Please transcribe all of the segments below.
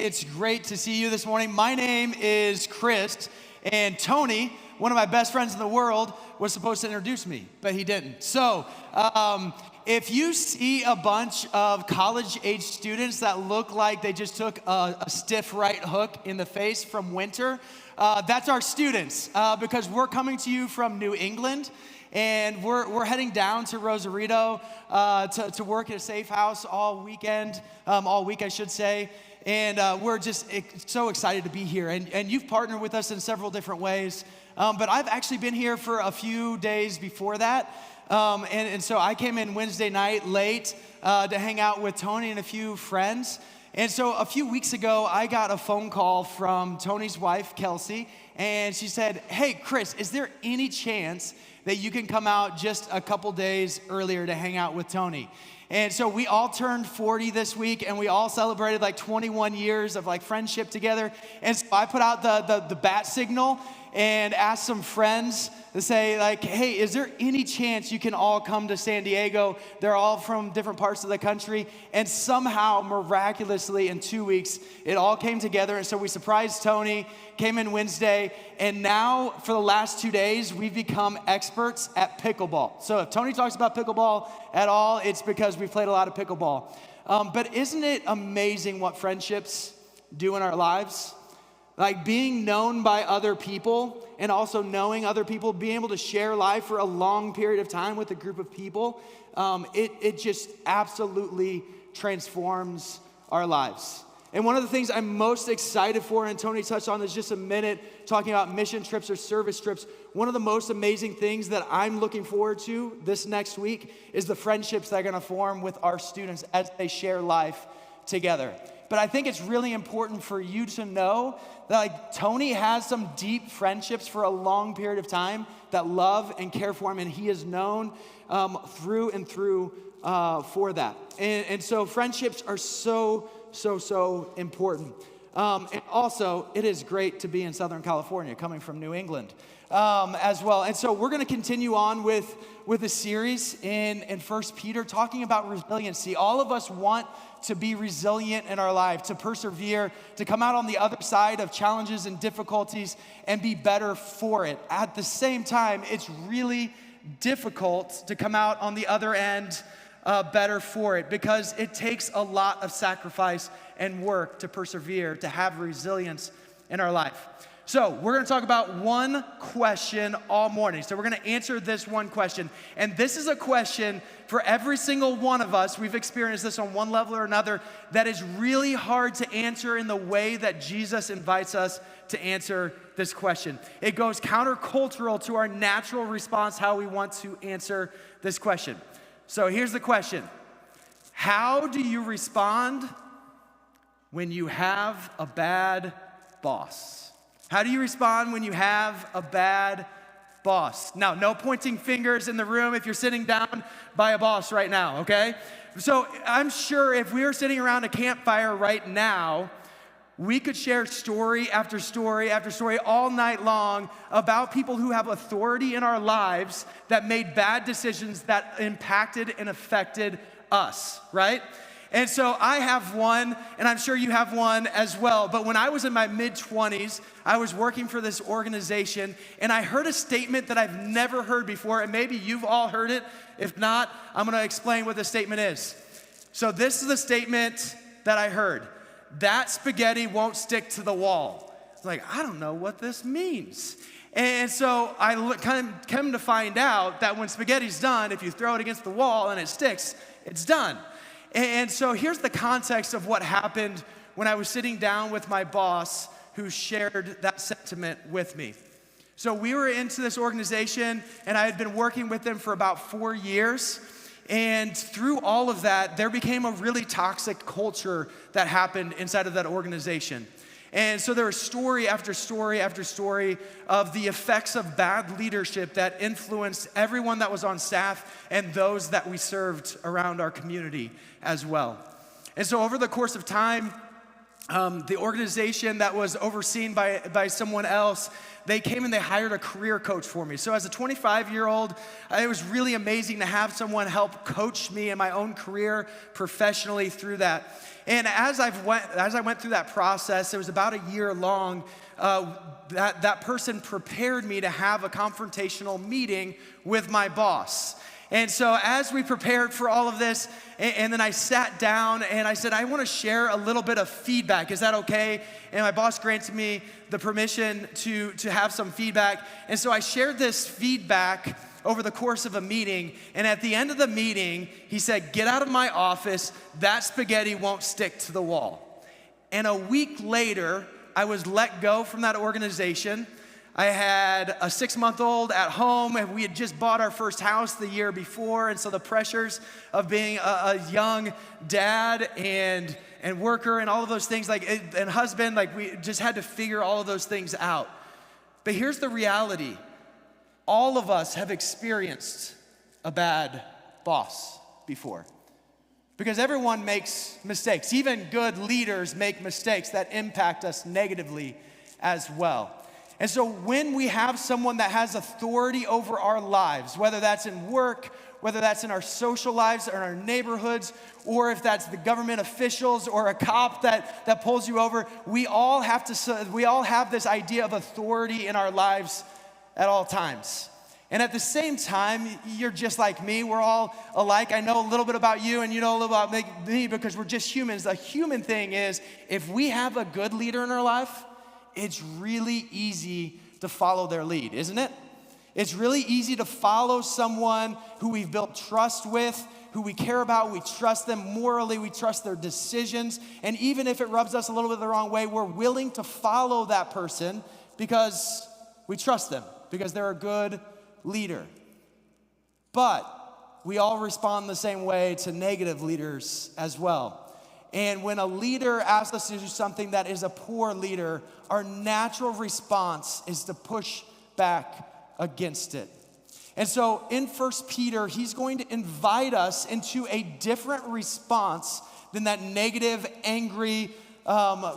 It's great to see you this morning. My name is Chris, and Tony, one of my best friends in the world, was supposed to introduce me, but he didn't. So, if you see a bunch of college-age students that look like they just took a stiff right hook in the face from winter, that's our students, because we're coming to you from New England. And we're heading down to Rosarito to work at a safe house all week, I should say. And we're just so excited to be here. And you've partnered with us in several different ways. But I've actually been here for a few days before that. And so I came in Wednesday night late to hang out with Tony and a few friends. And so a few weeks ago, I got a phone call from Tony's wife, Kelsey. And she said, "Hey, Chris, is there any chance that you can come out just a couple days earlier to hang out with Tony?" And so we all turned 40 this week, and we all celebrated like 21 years of like friendship together. And so I put out the bat signal and asked some friends to say like, "Hey, is there any chance you can all come to San Diego?" They're all from different parts of the country. And somehow, miraculously, in 2 weeks, it all came together. And so we surprised Tony, came in Wednesday, and now for the last 2 days, we've become experts at pickleball. So if Tony talks about pickleball at all, it's because we've played a lot of pickleball. But isn't it amazing what friendships do in our lives? Like being known by other people and also knowing other people, being able to share life for a long period of time with a group of people, it just absolutely transforms our lives. And one of the things I'm most excited for, and Tony touched on this just a minute, talking about mission trips or service trips, one of the most amazing things that I'm looking forward to this next week is the friendships that are gonna form with our students as they share life together. But I think it's really important for you to know that like Tony has some deep friendships for a long period of time that love and care for him, and he is known through and through for that. And so friendships are so important. And also, it is great to be in Southern California, coming from New England as well. And so we're going to continue on with a series in 1 Peter talking about resiliency. All of us want to be resilient in our life, to persevere, to come out on the other side of challenges and difficulties and be better for it. At the same time, it's really difficult to come out on the other end better for it, because it takes a lot of sacrifice and work to persevere, to have resilience in our life. So we're going to talk about one question all morning. So we're going to answer this one question. And this is a question for every single one of us. We've experienced this on one level or another that is really hard to answer in the way that Jesus invites us to answer this question. It goes countercultural to our natural response, how we want to answer this question. So here's the question. How do you respond when you have a bad boss? How do you respond when you have a bad boss? Now, no pointing fingers in the room if you're sitting down by a boss right now, okay? So I'm sure if we were sitting around a campfire right now, we could share story after story after story all night long about people who have authority in our lives that made bad decisions that impacted and affected us, right? And so I have one, and I'm sure you have one as well. But when I was in my mid-20s, I was working for this organization, and I heard a statement that I've never heard before, and maybe you've all heard it. If not, I'm gonna explain what the statement is. So this is the statement that I heard. That spaghetti won't stick to the wall. It's like, I don't know what this means. And so I come to find out that when spaghetti's done, if you throw it against the wall and it sticks, it's done. And so here's the context of what happened when I was sitting down with my boss who shared that sentiment with me. So we were into this organization, and I had been working with them for about 4 years. And through all of that, there became a really toxic culture that happened inside of that organization. And so there was story after story after story of the effects of bad leadership that influenced everyone that was on staff and those that we served around our community as well. And so over the course of time, the organization that was overseen by someone else, they came and they hired a career coach for me. So as a 25-year-old, it was really amazing to have someone help coach me in my own career professionally through that. And as I went through that process, it was about a year long, that person prepared me to have a confrontational meeting with my boss. And so as we prepared for all of this, and then I sat down and I said, I want to share a little bit of feedback. Is that okay? And my boss granted me the permission to have some feedback. And so I shared this feedback over the course of a meeting. And at the end of the meeting, he said, get out of my office. That spaghetti won't stick to the wall. And a week later, I was let go from that organization. I had a 6-month-old at home, and we had just bought our first house the year before, and so the pressures of being a young dad and worker and all of those things, and husband, we just had to figure all of those things out. But here's the reality. All of us have experienced a bad boss before. Because everyone makes mistakes. Even good leaders make mistakes that impact us negatively as well. And so when we have someone that has authority over our lives, whether that's in work, whether that's in our social lives or in our neighborhoods, or if that's the government officials or a cop that pulls you over, we all have this idea of authority in our lives at all times. And at the same time, you're just like me. We're all alike. I know a little bit about you, and you know a little about me because we're just humans. The human thing is, if we have a good leader in our life, it's really easy to follow their lead, isn't it? It's really easy to follow someone who we've built trust with, who we care about, we trust them morally, we trust their decisions, and even if it rubs us a little bit the wrong way, we're willing to follow that person because we trust them, because they're a good leader. But we all respond the same way to negative leaders as well. And when a leader asks us to do something that is a poor leader, our natural response is to push back against it. And so in 1 Peter, he's going to invite us into a different response than that negative, angry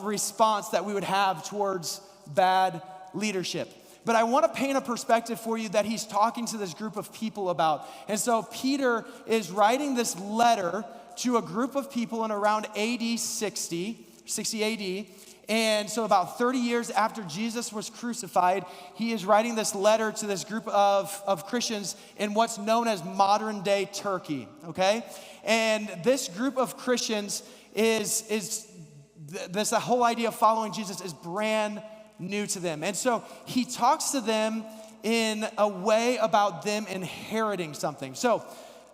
response that we would have towards bad leadership. But I want to paint a perspective for you that he's talking to this group of people about. And so Peter is writing this letter to a group of people in around AD 60 AD. And so about 30 years after Jesus was crucified, he is writing this letter to this group of Christians in what's known as modern day Turkey, okay? And this group of Christians the whole idea of following Jesus is brand new to them. And so he talks to them in a way about them inheriting something. So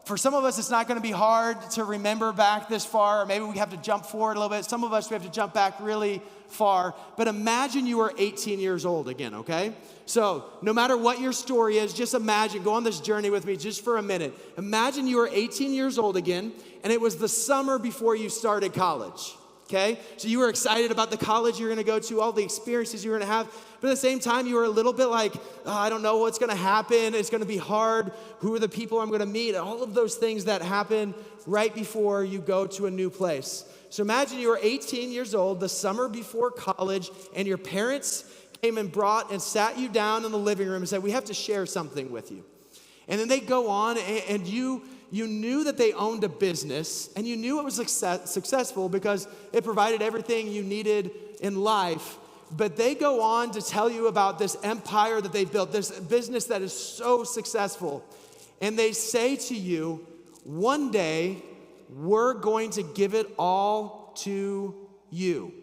for some of us, it's not going to be hard to remember back this far, or maybe we have to jump forward a little bit. Some of us, we have to jump back really far. But imagine you were 18 years old again, okay? So no matter what your story is, just imagine, go on this journey with me just for a minute. Imagine you were 18 years old again, and it was the summer before you started college. Okay, so you were excited about the college you're gonna go to, all the experiences you're gonna have, but at the same time, you were a little bit like, oh, I don't know what's gonna happen, it's gonna be hard, who are the people I'm gonna meet, all of those things that happen right before you go to a new place. So imagine you were 18 years old, the summer before college, and your parents came and brought and sat you down in the living room and said, we have to share something with you. And then they go on, and you knew that they owned a business, and you knew it was successful because it provided everything you needed in life. But they go on to tell you about this empire that they've built, this business that is so successful. And they say to you, one day, we're going to give it all to you.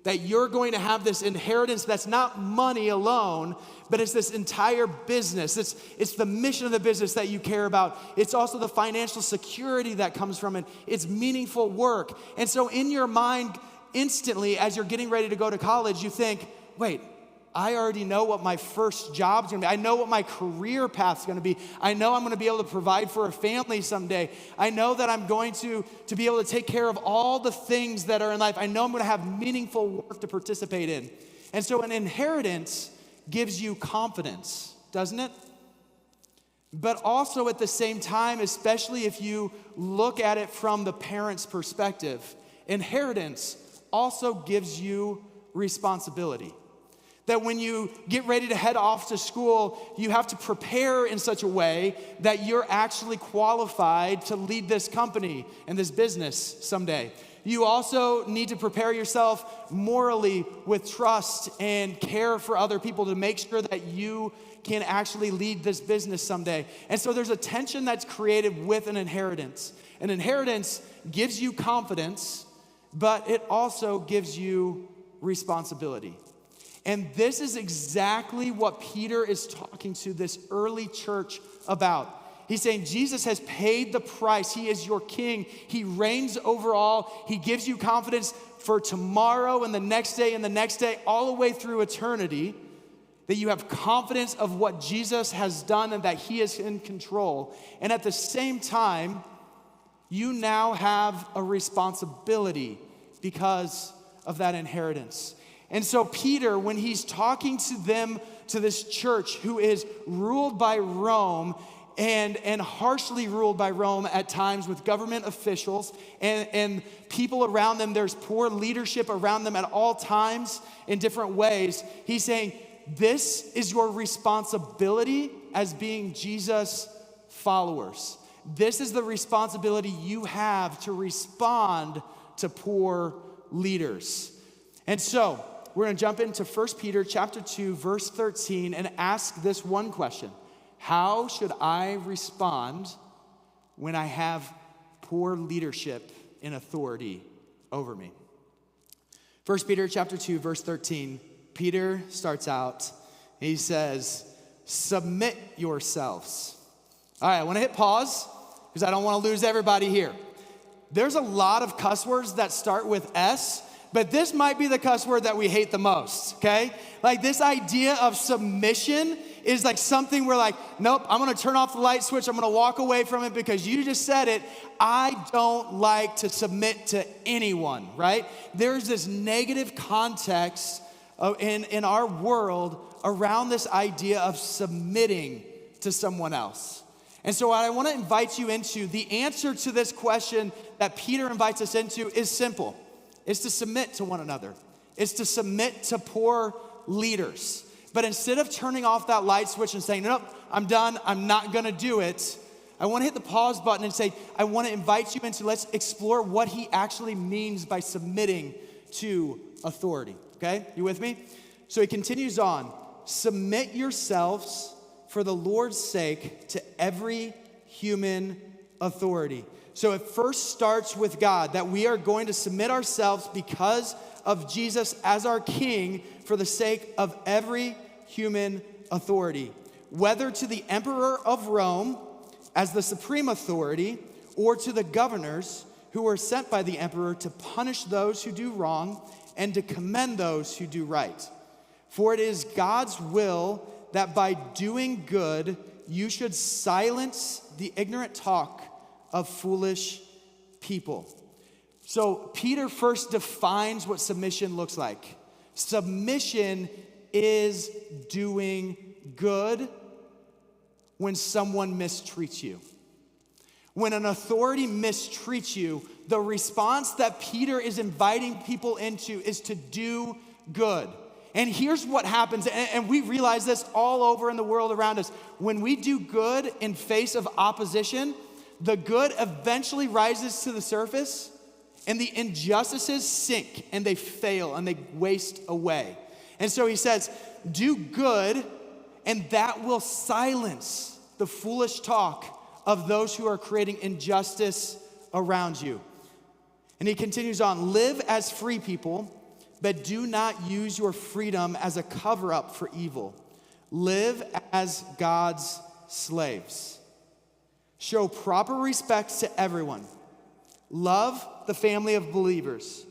That you're going to have this inheritance that's not money alone, but it's this entire business. It's the mission of the business that you care about. It's also the financial security that comes from it. It's meaningful work. And so in your mind, instantly, as you're getting ready to go to college, you think, wait, I already know what my first job's gonna be. I know what my career path's gonna be. I know I'm gonna be able to provide for a family someday. I know that I'm going to be able to take care of all the things that are in life. I know I'm gonna have meaningful work to participate in. And so an inheritance gives you confidence, doesn't it? But also at the same time, especially if you look at it from the parent's perspective, inheritance also gives you responsibility. That when you get ready to head off to school, you have to prepare in such a way that you're actually qualified to lead this company and this business someday. You also need to prepare yourself morally with trust and care for other people to make sure that you can actually lead this business someday. And so there's a tension that's created with an inheritance. An inheritance gives you confidence, but it also gives you responsibility. And this is exactly what Peter is talking to this early church about. He's saying Jesus has paid the price. He is your king. He reigns over all. He gives you confidence for tomorrow and the next day and the next day, all the way through eternity, that you have confidence of what Jesus has done and that he is in control. And at the same time, you now have a responsibility because of that inheritance. And so Peter, when he's talking to them, to this church who is ruled by Rome and harshly ruled by Rome at times with government officials and people around them, there's poor leadership around them at all times in different ways. He's saying, this is your responsibility as being Jesus followers. This is the responsibility you have to respond to poor leaders. And so, we're going to jump into 1 Peter chapter 2, verse 13, and ask this one question. How should I respond when I have poor leadership and authority over me? 1 Peter chapter 2, verse 13, Peter starts out, and he says, submit yourselves. All right, I want to hit pause, because I don't want to lose everybody here. There's a lot of cuss words that start with S, but this might be the cuss word that we hate the most, okay? Like this idea of submission is like something we're like, nope, I'm gonna turn off the light switch, I'm gonna walk away from it because you just said it. I don't like to submit to anyone, right? There's this negative context in our world around this idea of submitting to someone else. And so what I wanna invite you into, the answer to this question that Peter invites us into is simple. It's to submit to one another. It's to submit to poor leaders. But instead of turning off that light switch and saying, nope, I'm done, I'm not gonna do it, I wanna hit the pause button and say, I wanna invite you into, let's explore what he actually means by submitting to authority, okay? You with me? So he continues on, submit yourselves for the Lord's sake to every human authority. So it first starts with God, that we are going to submit ourselves because of Jesus as our King for the sake of every human authority, whether to the emperor of Rome as the supreme authority or to the governors who are sent by the emperor to punish those who do wrong and to commend those who do right. For it is God's will that by doing good, you should silence the ignorant talk of foolish people. So Peter first defines what submission looks like. Submission is doing good when someone mistreats you. When an authority mistreats you, the response that Peter is inviting people into is to do good. And here's what happens, and we realize this all over in the world around us. When we do good in face of opposition, the good eventually rises to the surface, and the injustices sink, and they fail, and they waste away. And so he says, do good, and that will silence the foolish talk of those who are creating injustice around you. And he continues on, live as free people, but do not use your freedom as a cover-up for evil. Live as God's slaves. Show proper respect to everyone. Love the family of believers.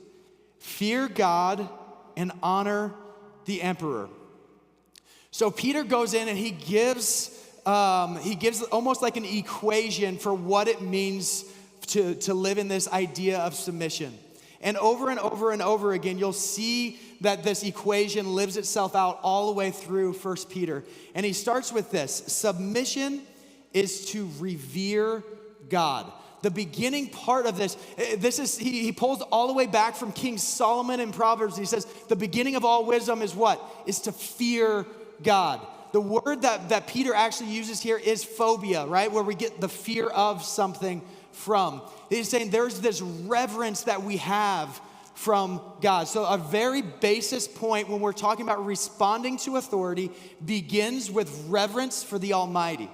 Fear God and honor the emperor. So Peter goes in and he gives almost like an equation for what it means to live in this idea of submission. And over and over and over again, you'll see that this equation lives itself out all the way through 1 Peter. And he starts with this: submission is to revere God. The beginning part of this is, he pulls all the way back from King Solomon in Proverbs. He says, the beginning of all wisdom is what? Is to fear God. The word that Peter actually uses here is phobia, right? Where we get the fear of something from. He's saying there's this reverence that we have from God. So a very basis point when we're talking about responding to authority begins with reverence for the Almighty.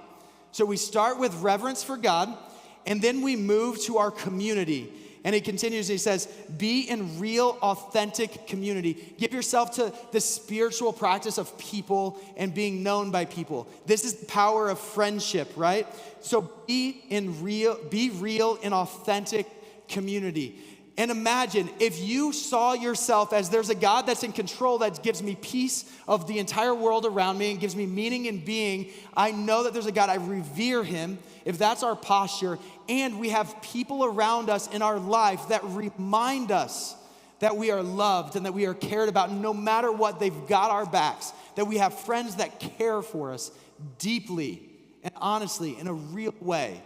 So we start with reverence for God, and then we move to our community. And he continues, he says, be in real, authentic community. Give yourself to the spiritual practice of people and being known by people. This is the power of friendship, right? So be real in authentic community. And imagine if you saw yourself as there's a God that's in control that gives me peace of the entire world around me and gives me meaning in being. I know that there's a God, I revere him. If that's our posture, and we have people around us in our life that remind us that we are loved and that we are cared about, no matter what, they've got our backs, that we have friends that care for us deeply and honestly in a real way,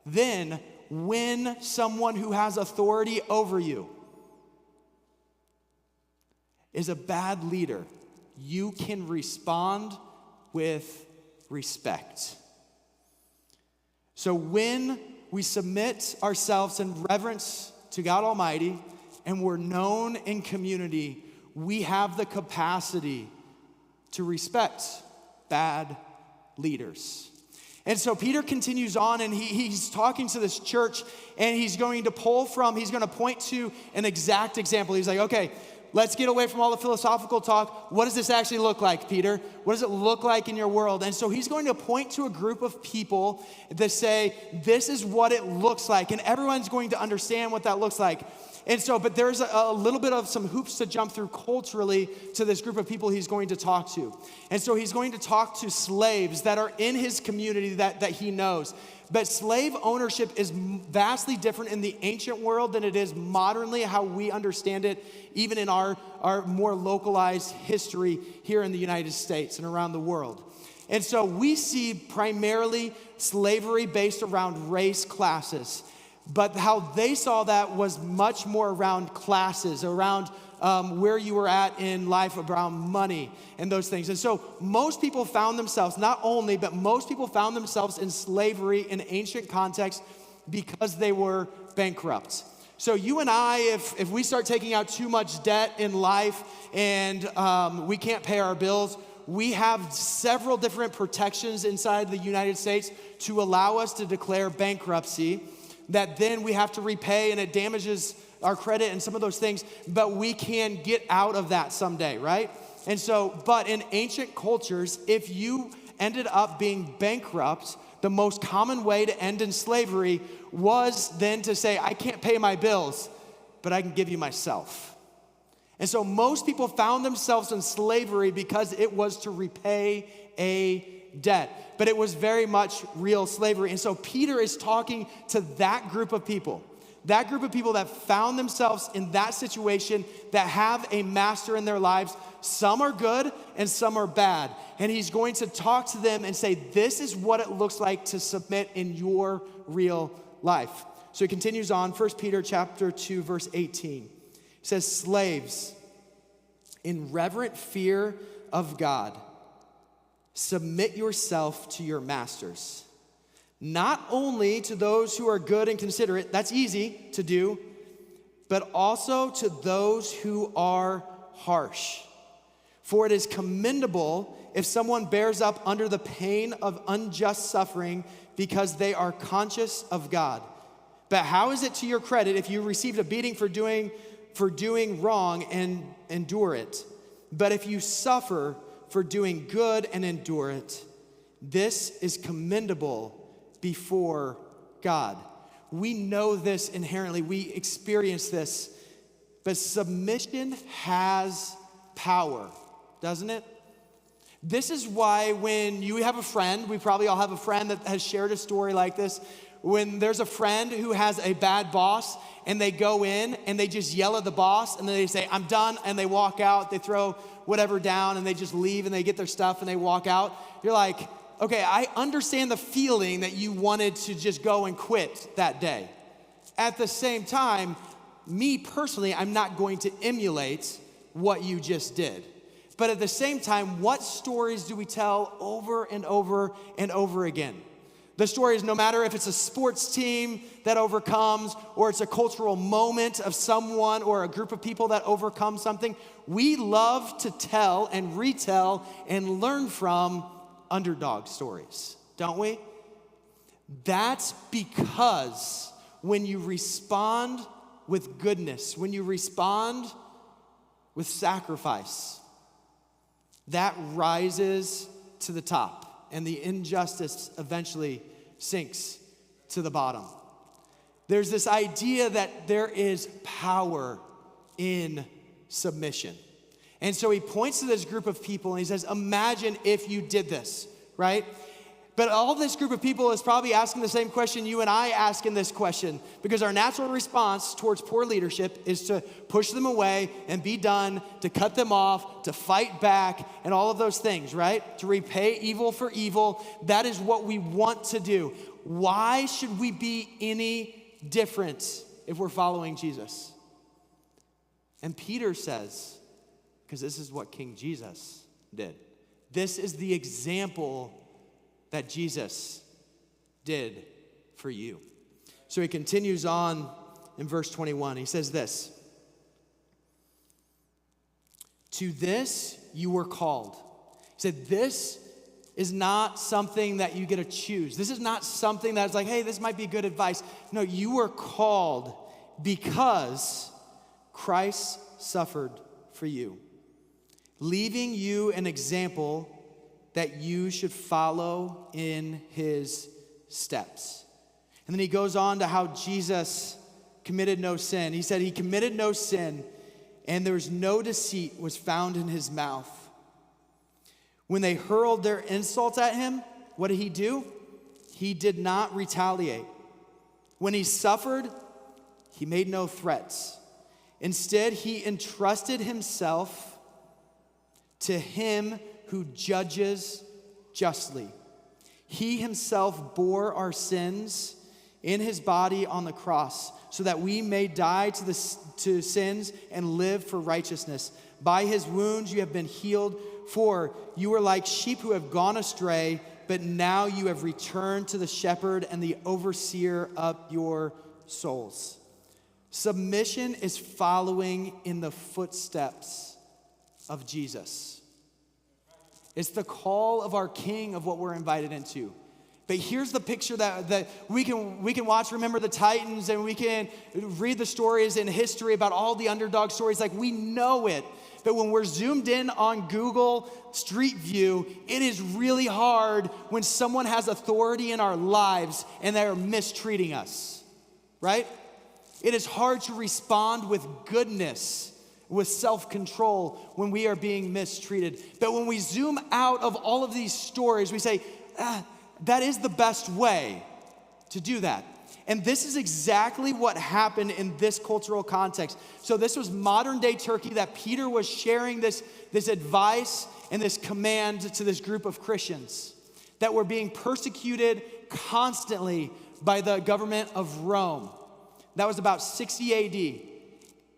then when someone who has authority over you is a bad leader, you can respond with respect. So when we submit ourselves in reverence to God Almighty and we're known in community, we have the capacity to respect bad leaders. And so Peter continues on, and he's talking to this church, and he's going to point to an exact example. He's like, okay, let's get away from all the philosophical talk. What does this actually look like, Peter? What does it look like in your world? And so he's going to point to a group of people that say, this is what it looks like, and everyone's going to understand what that looks like. And so, but there's a little bit of some hoops to jump through culturally to this group of people he's going to talk to. And so he's going to talk to slaves that are in his community that he knows. But slave ownership is vastly different in the ancient world than it is modernly, how we understand it, even in our more localized history here in the United States and around the world. And so we see primarily slavery based around race classes. But how they saw that was much more around classes, around where you were at in life, around money and those things. And so most people found themselves, not only, but most people found themselves in slavery in ancient context because they were bankrupt. So you and I, if we start taking out too much debt in life and we can't pay our bills, we have several different protections inside the United States to allow us to declare bankruptcy that then we have to repay, and it damages our credit and some of those things, but we can get out of that someday, right? And so, but in ancient cultures, if you ended up being bankrupt, the most common way to end in slavery was then to say, I can't pay my bills, but I can give you myself. And so most people found themselves in slavery because it was to repay a debt. But it was very much real slavery. And so Peter is talking to that group of people that found themselves in that situation, that have a master in their lives. Some are good and some are bad. And he's going to talk to them and say, this is what it looks like to submit in your real life. So he continues on, 1 Peter chapter 2, verse 18. He says, slaves, in reverent fear of God, submit yourself to your masters, not only to those who are good and considerate, that's easy to do, but also to those who are harsh. For it is commendable if someone bears up under the pain of unjust suffering because they are conscious of God. But how is it to your credit if you received a beating for doing wrong and endure it? But if you suffer for doing good and endure it, this is commendable before God. We know this inherently. We experience this. But submission has power, doesn't it? This is why when you have a friend, we probably all have a friend that has shared a story like this. When there's a friend who has a bad boss and they go in and they just yell at the boss and then they say, I'm done, and they walk out, they throw whatever down and they just leave and they get their stuff and they walk out. You're like, okay, I understand the feeling that you wanted to just go and quit that day. At the same time, me personally, I'm not going to emulate what you just did. But at the same time, what stories do we tell over and over and over again? The story is no matter if it's a sports team that overcomes or it's a cultural moment of someone or a group of people that overcome something, we love to tell and retell and learn from underdog stories, don't we? That's because when you respond with goodness, when you respond with sacrifice, that rises to the top. And the injustice eventually sinks to the bottom. There's this idea that there is power in submission. And so he points to this group of people and he says, imagine if you did this, right? But all this group of people is probably asking the same question you and I ask in this question, because our natural response towards poor leadership is to push them away and be done, to cut them off, to fight back, and all of those things, right? To repay evil for evil. That is what we want to do. Why should we be any different if we're following Jesus? And Peter says, because this is what King Jesus did. This is the example that Jesus did for you. So he continues on in verse 21. He says this, to this you were called. He said, this is not something that you get to choose. This is not something that's like, hey, this might be good advice. No, you were called because Christ suffered for you, leaving you an example that you should follow in his steps. And then he goes on to how Jesus committed no sin. He said he committed no sin, and there was no deceit was found in his mouth. When they hurled their insults at him, what did he do? He did not retaliate. When he suffered, he made no threats. Instead, he entrusted himself to him who judges justly. He himself bore our sins in his body on the cross so that we may die to sins and live for righteousness. By his wounds you have been healed, for you were like sheep who have gone astray, but now you have returned to the shepherd and the overseer of your souls. Submission is following in the footsteps of Jesus. It's the call of our King of what we're invited into. But here's the picture that we can watch, remember the Titans, and we can read the stories in history about all the underdog stories, like we know it. But when we're zoomed in on Google Street View, it is really hard when someone has authority in our lives and they're mistreating us, right? It is hard to respond with goodness, with self-control when we are being mistreated. But when we zoom out of all of these stories, we say, that is the best way to do that. And this is exactly what happened in this cultural context. So this was modern day Turkey that Peter was sharing this advice and this command to this group of Christians that were being persecuted constantly by the government of Rome. That was about 60 AD.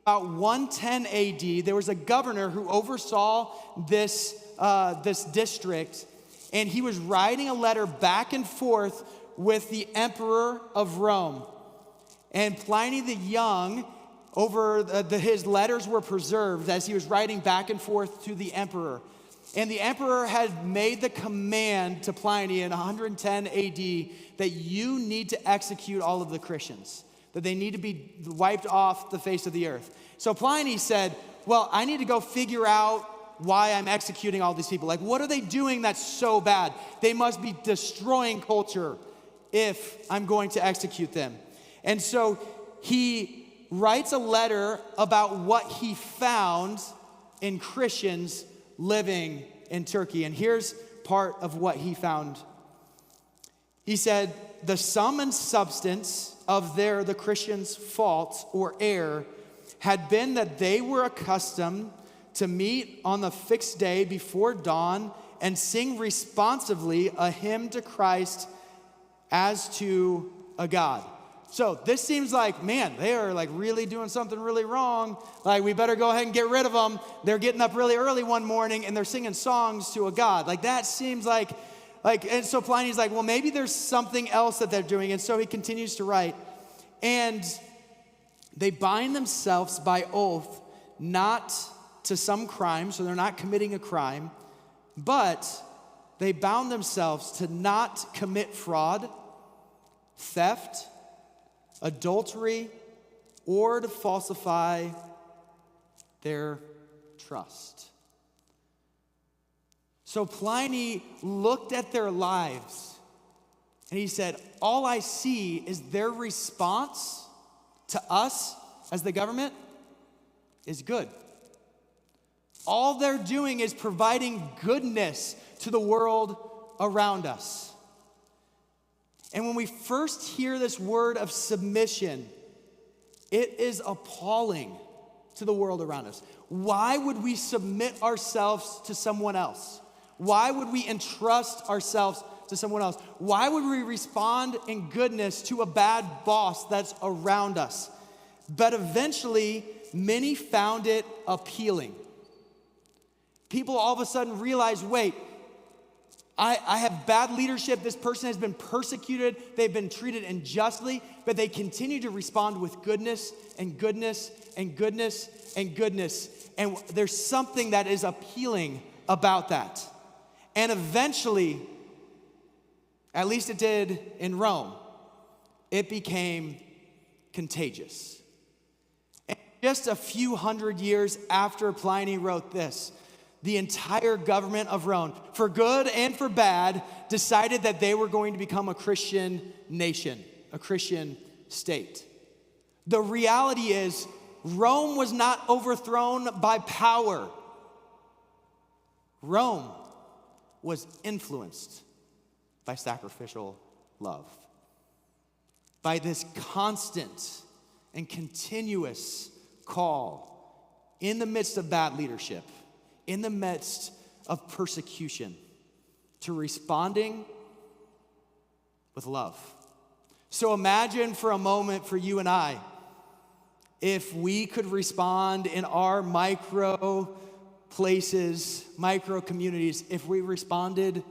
About 110 AD, there was a governor who oversaw this district, and he was writing a letter back and forth with the emperor of Rome. And Pliny the Young, his letters were preserved as he was writing back and forth to the emperor. And the emperor had made the command to Pliny in 110 AD that you need to execute all of the Christians, that they need to be wiped off the face of the earth. So Pliny said, well, I need to go figure out why I'm executing all these people. Like, what are they doing that's so bad? They must be destroying culture if I'm going to execute them. And so he writes a letter about what he found in Christians living in Turkey. And here's part of what he found. He said, the sum and substance of the Christians' fault or error had been that they were accustomed to meet on the fixed day before dawn and sing responsively a hymn to Christ as to a God. So this seems like, man, they are like really doing something really wrong. Like, we better go ahead and get rid of them. They're getting up really early one morning and they're singing songs to a God. Like, that seems like, and so Pliny's like, well, maybe there's something else that they're doing. And so he continues to write, and they bind themselves by oath not to some crime, so they're not committing a crime, but they bound themselves to not commit fraud, theft, adultery, or to falsify their trust. So Pliny looked at their lives and he said, all I see is their response to us as the government is good. All they're doing is providing goodness to the world around us. And when we first hear this word of submission, it is appalling to the world around us. Why would we submit ourselves to someone else? Why would we entrust ourselves to someone else? Why would we respond in goodness to a bad boss that's around us? But eventually, many found it appealing. People all of a sudden realize, wait, I have bad leadership. This person has been persecuted. They've been treated unjustly, but they continue to respond with goodness and goodness and goodness and goodness. And there's something that is appealing about that. And eventually, at least it did in Rome, it became contagious. And just a few hundred years after Pliny wrote this, the entire government of Rome, for good and for bad, decided that they were going to become a Christian nation, a Christian state. The reality is, Rome was not overthrown by power. Rome was influenced by sacrificial love, by this constant and continuous call in the midst of bad leadership, in the midst of persecution, to responding with love. So imagine for a moment for you and I, if we could respond in our micro places, micro communities, if we responded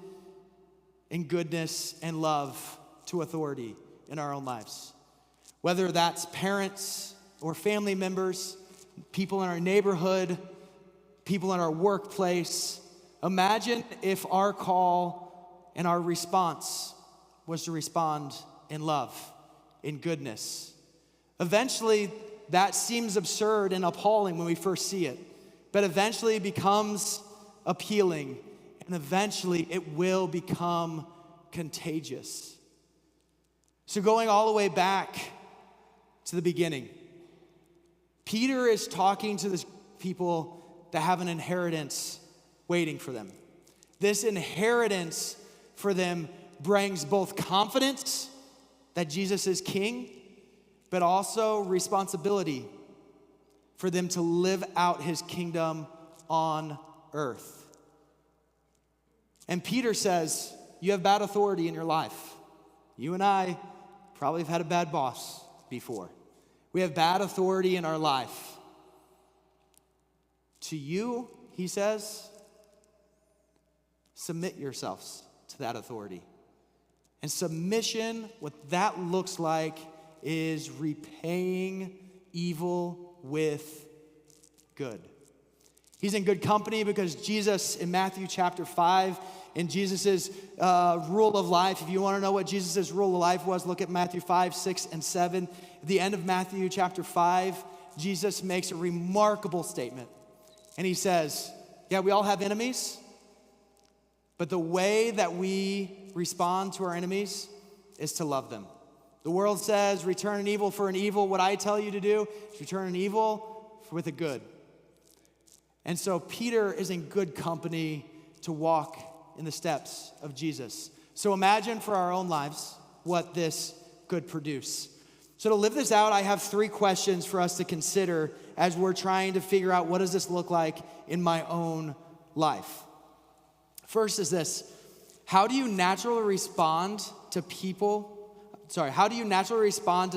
in goodness and love to authority in our own lives. Whether that's parents or family members, people in our neighborhood, people in our workplace. Imagine if our call and our response was to respond in love, in goodness. Eventually, that seems absurd and appalling when we first see it, but eventually it becomes appealing, and eventually it will become contagious. So going all the way back to the beginning, Peter is talking to this people that have an inheritance waiting for them. This inheritance for them brings both confidence that Jesus is king, but also responsibility for them to live out his kingdom on earth. And Peter says, you have bad authority in your life. You and I probably have had a bad boss before. We have bad authority in our life. To you, he says, submit yourselves to that authority. And submission, what that looks like, is repaying evil with good. He's in good company because Jesus, in Matthew chapter 5, in Jesus' rule of life, if you want to know what Jesus' rule of life was, look at Matthew 5, 6, and 7. At the end of Matthew chapter 5, Jesus makes a remarkable statement. And he says, yeah, we all have enemies, but the way that we respond to our enemies is to love them. The world says, return an evil for an evil. What I tell you to do is return an evil with a good. And so Peter is in good company to walk in the steps of Jesus. So imagine for our own lives what this could produce. So to live this out, I have 3 questions for us to consider as we're trying to figure out what does this look like in my own life. First is this: how do you naturally respond to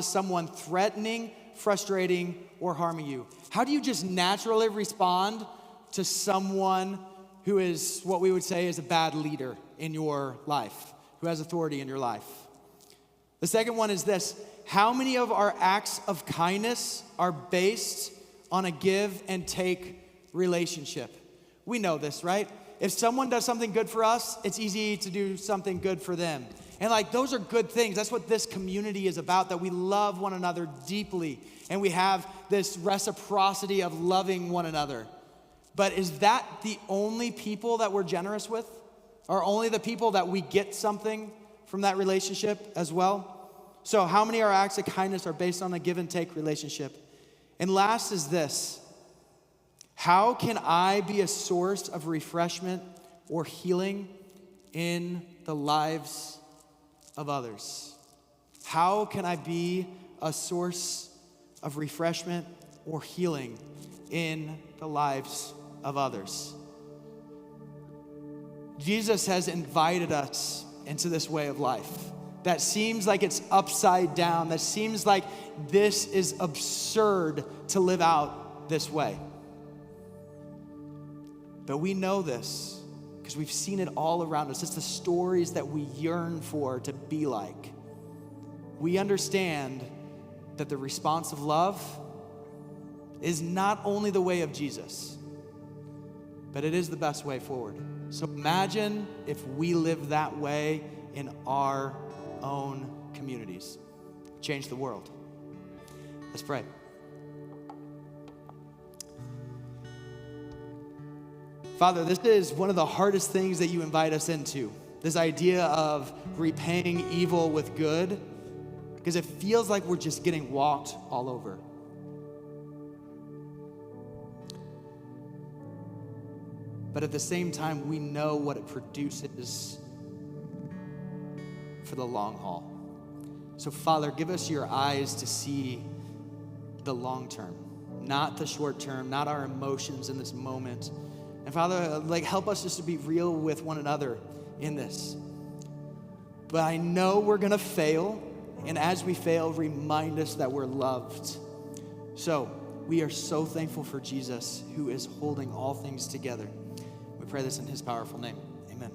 someone threatening, frustrating, or harming you? How do you just naturally respond to someone who is what we would say is a bad leader in your life, who has authority in your life? The second one is this: how many of our acts of kindness are based on a give and take relationship? We know this, right? If someone does something good for us, it's easy to do something good for them. And like, those are good things. That's what this community is about, that we love one another deeply. And we have this reciprocity of loving one another. But is that the only people that we're generous with? Or only the people that we get something from that relationship as well? So how many of our acts of kindness are based on a give and take relationship? And last is this: how can I be a source of refreshment or healing in the lives of others? How can I be a source of refreshment or healing in the lives of others? Jesus has invited us into this way of life that seems like it's upside down, that seems like this is absurd to live out this way. But we know this because we've seen it all around us. It's the stories that we yearn for to be like. We understand that the response of love is not only the way of Jesus, but it is the best way forward. So imagine if we live that way in our own communities. Change the world. Let's pray. Father, this is one of the hardest things that you invite us into, this idea of repaying evil with good, because it feels like we're just getting walked all over. But at the same time, we know what it produces for the long haul. So Father, give us your eyes to see the long term, not the short term, not our emotions in this moment. And Father, help us just to be real with one another in this. But I know we're gonna fail, and as we fail, remind us that we're loved. So we are so thankful for Jesus, who is holding all things together. We pray this in his powerful name. Amen.